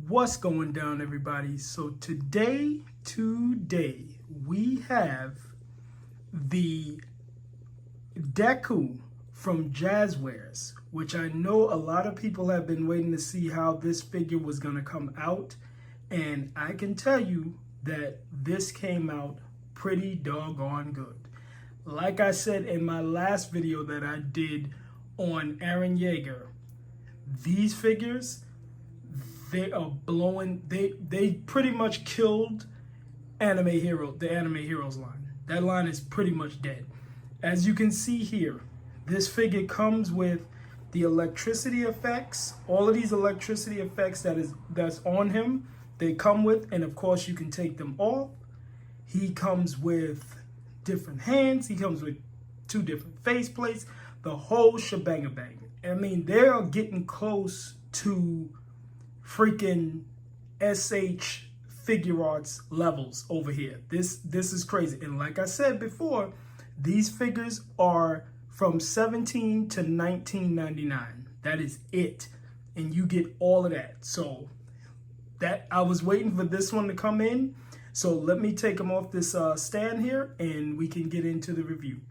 What's going down, everybody? So today we have the Deku from Jazwares, which I know a lot of people have been waiting to see how this figure was going to come out, and I can tell you that this came out pretty doggone good. Like I said in my last video that I did on Eren Yeager, these figures, they are blowing. They pretty much killed the anime heroes line. That line is pretty much dead. As you can see here, this figure comes with the electricity effects. All of these electricity effects that's on him, they come with, and of course you can take them off. He comes with different hands. He comes with 2 different face plates. The whole shebang bang. I mean, they are getting close to freaking SH figure arts levels over here. This is crazy. And like I said before, these figures are from $17 to $19.99. That is it. And you get all of that. So that I was waiting for this one to come in. So let me take them off this stand here and we can get into the review.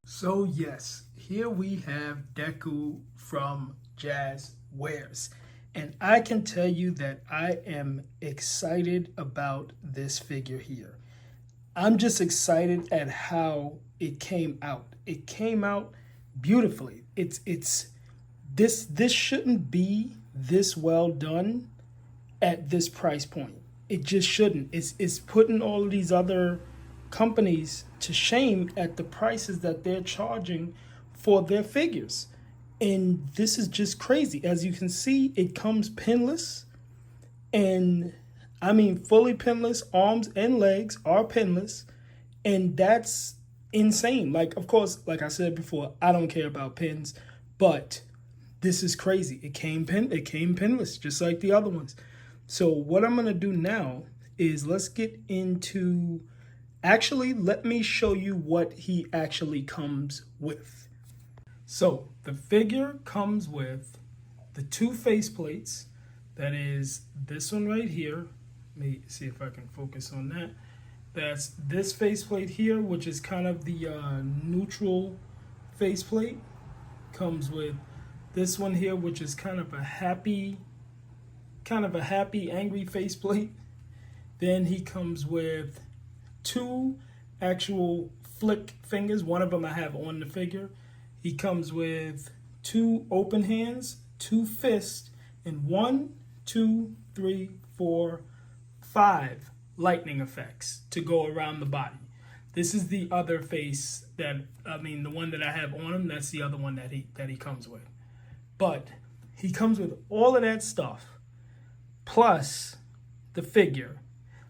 So yes, here we have Deku from Jazwares. And I can tell you that I am excited about this figure here. I'm just excited at how it came out. It came out beautifully. This shouldn't be this well done at this price point. It just shouldn't. It's putting all of these other companies to shame at the prices that they're charging for their figures. And this is just crazy. As you can see, it comes pinless. And I mean, fully pinless. Arms and legs are pinless. And that's insane. Like, of course, like I said before, I don't care about pins. But this is crazy. It came pinless, just like the other ones. So what I'm going to do now is let's get into... Actually, let me show you what he actually comes with. So the figure comes with the 2 faceplates. That is this one right here. Let me see if I can focus on that. That's this faceplate here, which is kind of the neutral faceplate. Comes with this one here, which is kind of a happy, angry faceplate. Then he comes with 2 actual flick fingers. One of them I have on the figure. He comes with 2 open hands, 2 fists, and 1, 2, 3, 4, 5 lightning effects to go around the body. This is the other face the one that I have on him. That's the other one that he comes with. But he comes with all of that stuff, plus the figure.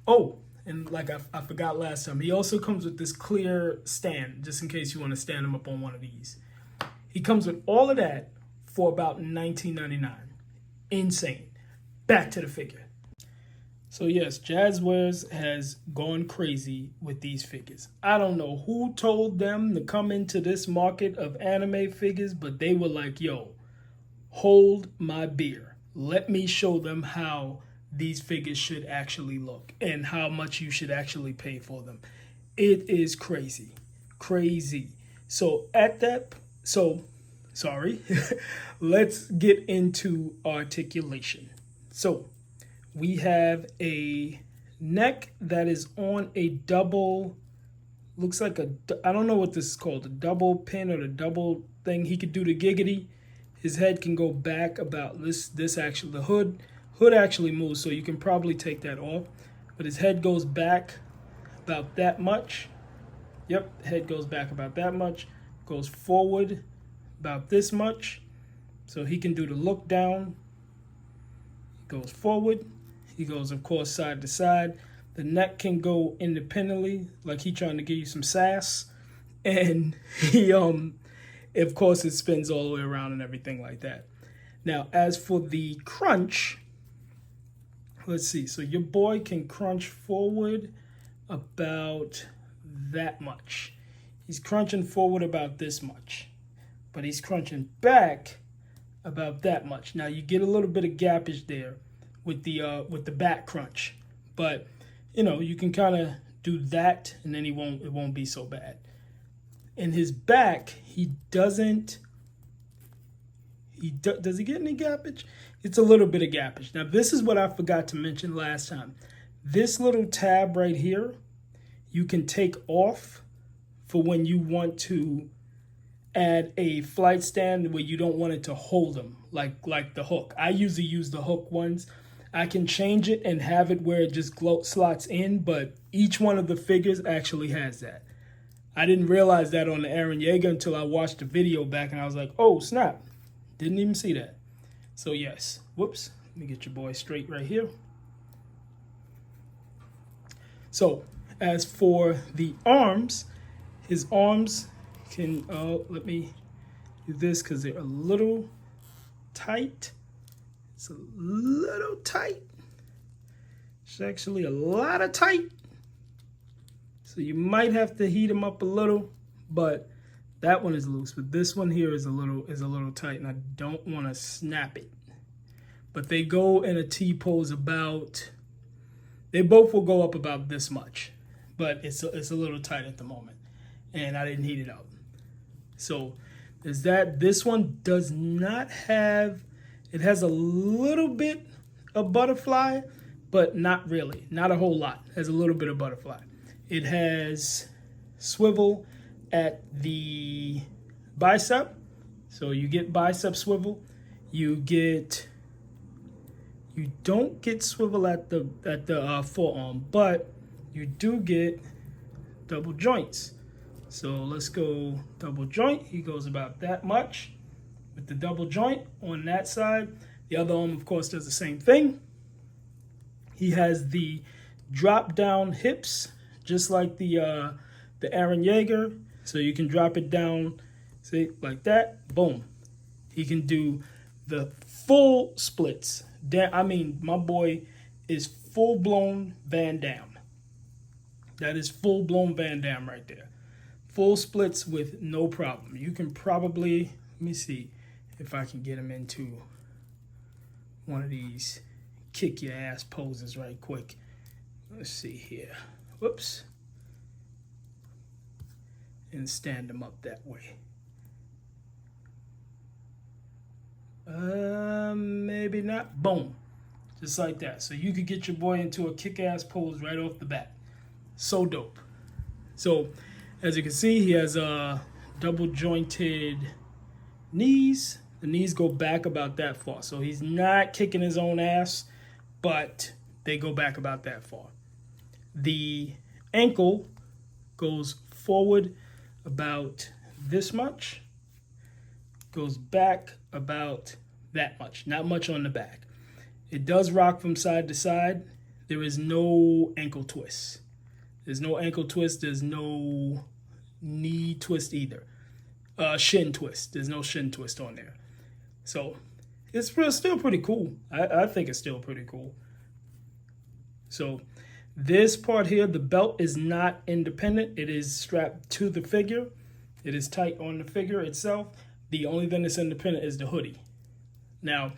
Oh, and like I forgot last time, he also comes with this clear stand, just in case you want to stand him up on one of these. He comes with all of that for about $19.99. Insane. Back to the figure. So yes, Jazwares has gone crazy with these figures. I don't know who told them to come into this market of anime figures, but they were like, yo, hold my beer. Let me show them how these figures should actually look and how much you should actually pay for them. It is crazy. Crazy. Let's get into articulation. So we have a neck that is on a double, looks like I don't know what this is called, a double pin or the double thing. He could do the giggity. His head can go back about this actually, the hood actually moves, so you can probably take that off. But his head goes back about that much. Yep, head goes back about that much. Goes forward about this much. So he can do the look down. He goes forward. He goes, of course, side to side. The neck can go independently, like he trying to give you some sass. And he, of course, it spins all the way around and everything like that. Now, as for the crunch, let's see. So your boy can crunch forward about that much. He's crunching forward about this much. But he's crunching back about that much. Now you get a little bit of gappage there with the back crunch. But you know, you can kind of do that, and then it won't be so bad. In his back, does he get any gappage? It's a little bit of gappage. Now, this is what I forgot to mention last time. This little tab right here, you can take off for when you want to add a flight stand where you don't want it to hold them, like the hook. I usually use the hook ones. I can change it and have it where it just slots in, but each one of the figures actually has that. I didn't realize that on the Eren Yeager until I watched the video back, and I was like, oh, snap. Didn't even see that. So, yes. Whoops. Let me get your boy straight right here. So, as for the arms, his arms can, let me do this because they're a little tight. It's a little tight. It's actually a lot of tight. So you might have to heat them up a little, but that one is loose. But this one here is a little tight, and I don't want to snap it. But they go in a T pose about, they both will go up about this much, but it's a little tight at the moment, and I didn't heat it up. So there's that. This one does not have, it has a little bit of butterfly, but not really, not a whole lot. It has a little bit of butterfly. It has swivel at the bicep, so you get bicep swivel. You don't get swivel at the forearm, but you do get double joints. So let's go double joint. He goes about that much with the double joint on that side. The other arm, of course, does the same thing. He has the drop down hips, just like the Eren Yeager. So you can drop it down, see, like that, boom. He can do the full splits. I mean, my boy is full-blown Van Damme. That is full-blown Van Damme right there. Full splits with no problem. You can probably, let me see if I can get him into one of these kick your ass poses right quick. Let's see here. Whoops. And stand them up that way. Maybe not. Boom. Just like that. So you could get your boy into a kick-ass pose right off the bat. So dope. So, as you can see, he has double-jointed knees. The knees go back about that far. So he's not kicking his own ass, but they go back about that far. The ankle goes forward about this much, goes back about that much, not much on the back. It does rock from side to side. There is no ankle twist. There's no ankle twist. There's no knee twist either. Shin twist. There's no shin twist on there. So it's still pretty cool. I think it's still pretty cool. So this part here, the belt is not independent. It is strapped to the figure. It is tight on the figure itself. The only thing that's independent is the hoodie. Now,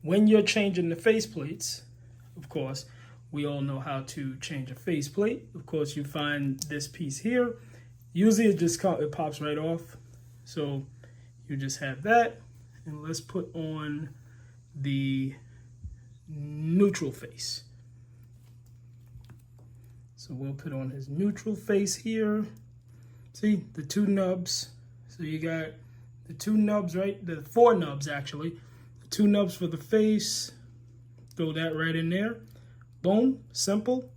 when you're changing the faceplates, of course, we all know how to change a faceplate. Of course, you find this piece here. Usually it pops right off. So you just have that. And let's put on the neutral face. So we'll put on his neutral face here. See, the two nubs. So you got the two nubs, right? The four nubs, actually. The two nubs for the face. Throw that right in there. Boom, simple.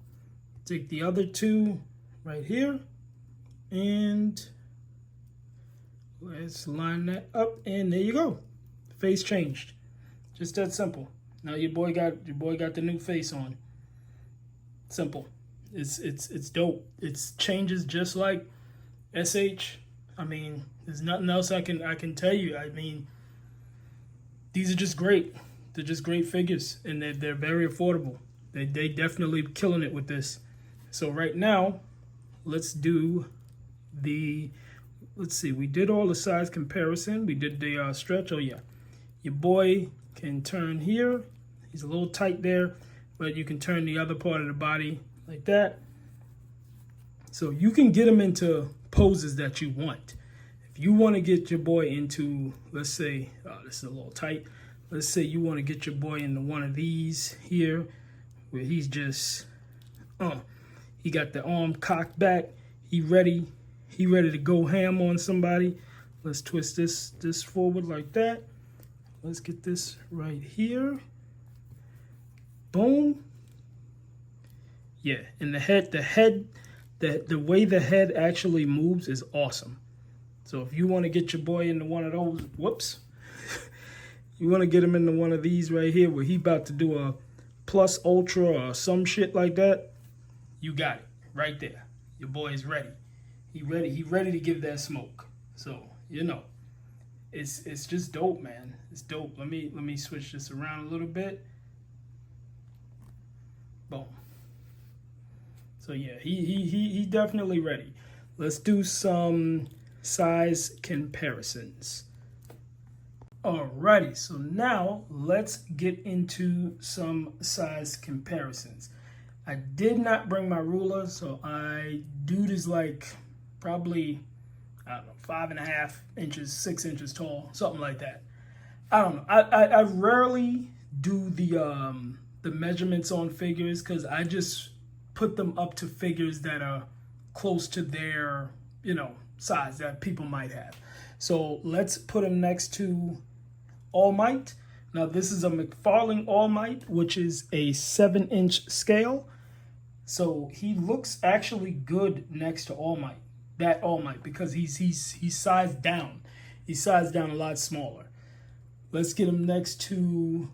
Take the other two right here. And let's line that up. And there you go. Face changed. Just that simple. Now your boy got the new face on. Simple. It's dope. It changes just like SH. I mean, there's nothing else I can tell you. I mean, these are just great. They're just great figures, and they're very affordable. They definitely killing it with this. So right now, let's do the. Let's see. We did all the size comparison. We did the stretch. Oh yeah, your boy can turn here. He's a little tight there, but you can turn the other part of the body like that. So you can get him into poses that you want. If you want to get your boy into, let's say, this is a little tight. Let's say you want to get your boy into one of these here, where he's just, he got the arm cocked back. He ready to go ham on somebody. Let's twist this forward like that. Let's get this right here. Boom. Yeah, and the way the head actually moves is awesome. So if you want to get your boy into one of those, whoops. You want to get him into one of these right here where he about to do a plus ultra or some shit like that, you got it right there. Your boy is ready. He ready to give that smoke. So, you know, it's just dope, man. It's dope. Let me switch this around a little bit. Boom. So yeah, he definitely ready. Let's do some size comparisons. Alrighty, so now let's get into some size comparisons. I did not bring my ruler, so dude is like probably, I don't know, 5.5 inches, 6 inches tall, something like that. I don't know. I rarely do the measurements on figures because I just put them up to figures that are close to their, size that people might have. So let's put him next to All Might. Now this is a McFarlane All Might, which is a 7-inch scale. So he looks actually good next to All Might, that All Might, because he's sized down. He's sized down a lot smaller. Let's get him next to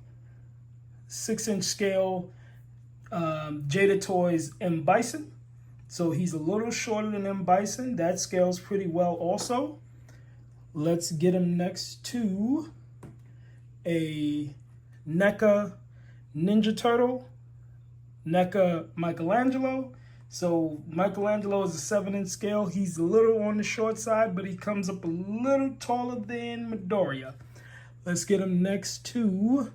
6-inch scale Jada Toys M. Bison. So he's a little shorter than M. Bison. That scales pretty well also. Let's get him next to a NECA Ninja Turtle, NECA Michelangelo. So Michelangelo is a 7-inch scale. He's a little on the short side, but he comes up a little taller than Midoriya. Let's get him next to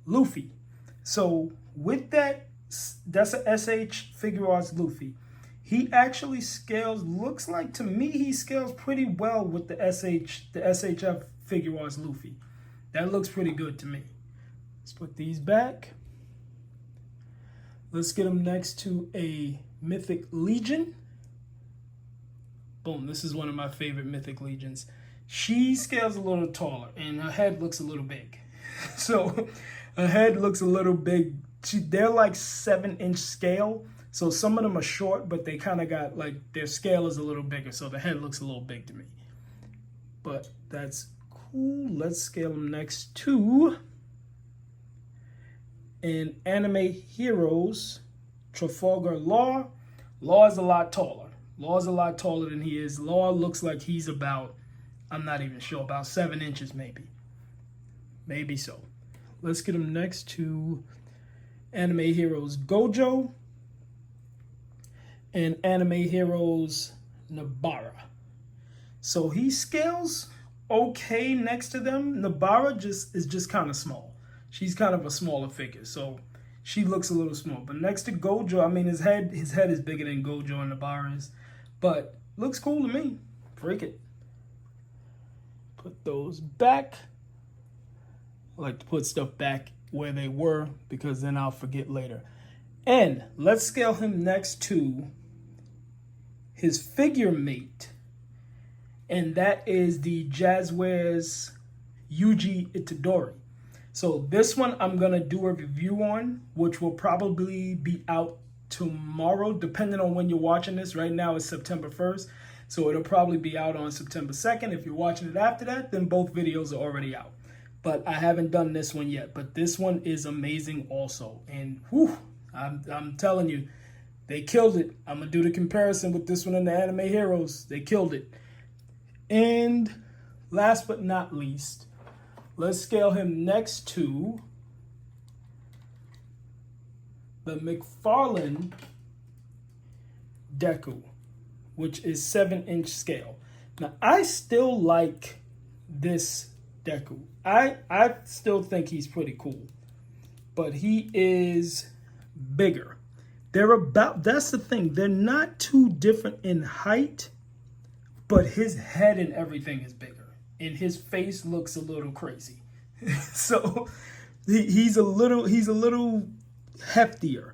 Luffy. So with that's a SH Figure Arts Luffy. He actually scales, looks like to me he scales pretty well with the SHF Figure Arts Luffy. That looks pretty good to me. Let's put these back. Let's get him next to a Mythic Legion. Boom, this is one of my favorite Mythic Legions. She scales a little taller and her head looks a little big. So her head looks a little big. They're like 7-inch scale. So some of them are short, but they kind of got like their scale is a little bigger. So the head looks a little big to me. But that's cool. Let's scale them next to an Anime Heroes Trafalgar Law. Law is a lot taller. Law is a lot taller than he is. Law looks like he's about, I'm not even sure, about 7 inches maybe. Maybe so. Let's get him next to Anime Heroes Gojo and Anime Heroes Nabara. So he scales okay next to them. Nabara is just kind of small. She's kind of a smaller figure, so she looks a little small. But next to Gojo, I mean, his head is bigger than Gojo and Nabara's, but looks cool to me. Freak it. Put those back. I like to put stuff back where they were because then I'll forget later. And let's scale him next to his figure mate, and that is the Jazwares Yuji Itadori. So this one I'm going to do a review on, which will probably be out tomorrow, depending on when you're watching this. Right now it's September 1st, so it'll probably be out on September 2nd. If you're watching it after that, then both videos are already out. But I haven't done this one yet. But this one is amazing also. And whew, I'm telling you, they killed it. I'm going to do the comparison with this one and the Anime Heroes. They killed it. And last but not least, let's scale him next to the McFarlane Deku, which is 7-inch scale. Now, I still like this Deku. I still think he's pretty cool, but he is bigger. That's the thing. They're not too different in height, but his head and everything is bigger, and his face looks a little crazy. So he's a little heftier,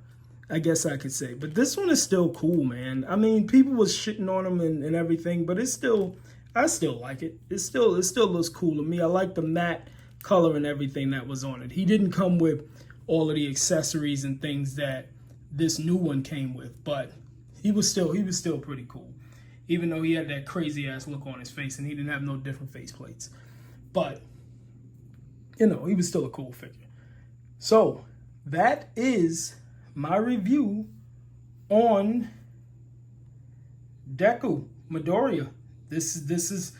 I guess I could say. But this one is still cool, man. I mean, people was shitting on him and everything, but I still like it. It still looks cool to me. I like the matte color and everything that was on it. He didn't come with all of the accessories and things that this new one came with, but he was still pretty cool. Even though he had that crazy ass look on his face and he didn't have no different face plates. But, you know, he was still a cool figure. So, that is my review on Deku, Midoriya. This is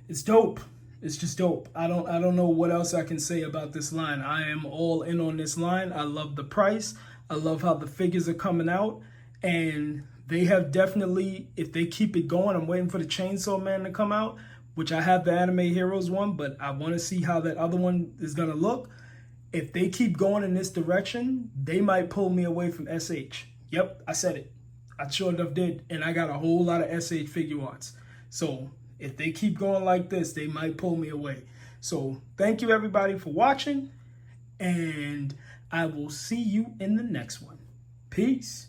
it's dope. It's just dope. I don't know what else I can say about this line. I am all in on this line. I love the price. I love how the figures are coming out, and they have definitely, if they keep it going, I'm waiting for the Chainsaw Man to come out, which I have the Anime Heroes one, but I want to see how that other one is going to look. If they keep going in this direction, they might pull me away from SH. Yep, I said it. I sure enough did, and I got a whole lot of SH figure arts. So if they keep going like this, they might pull me away. So thank you everybody for watching, and I will see you in the next one. Peace.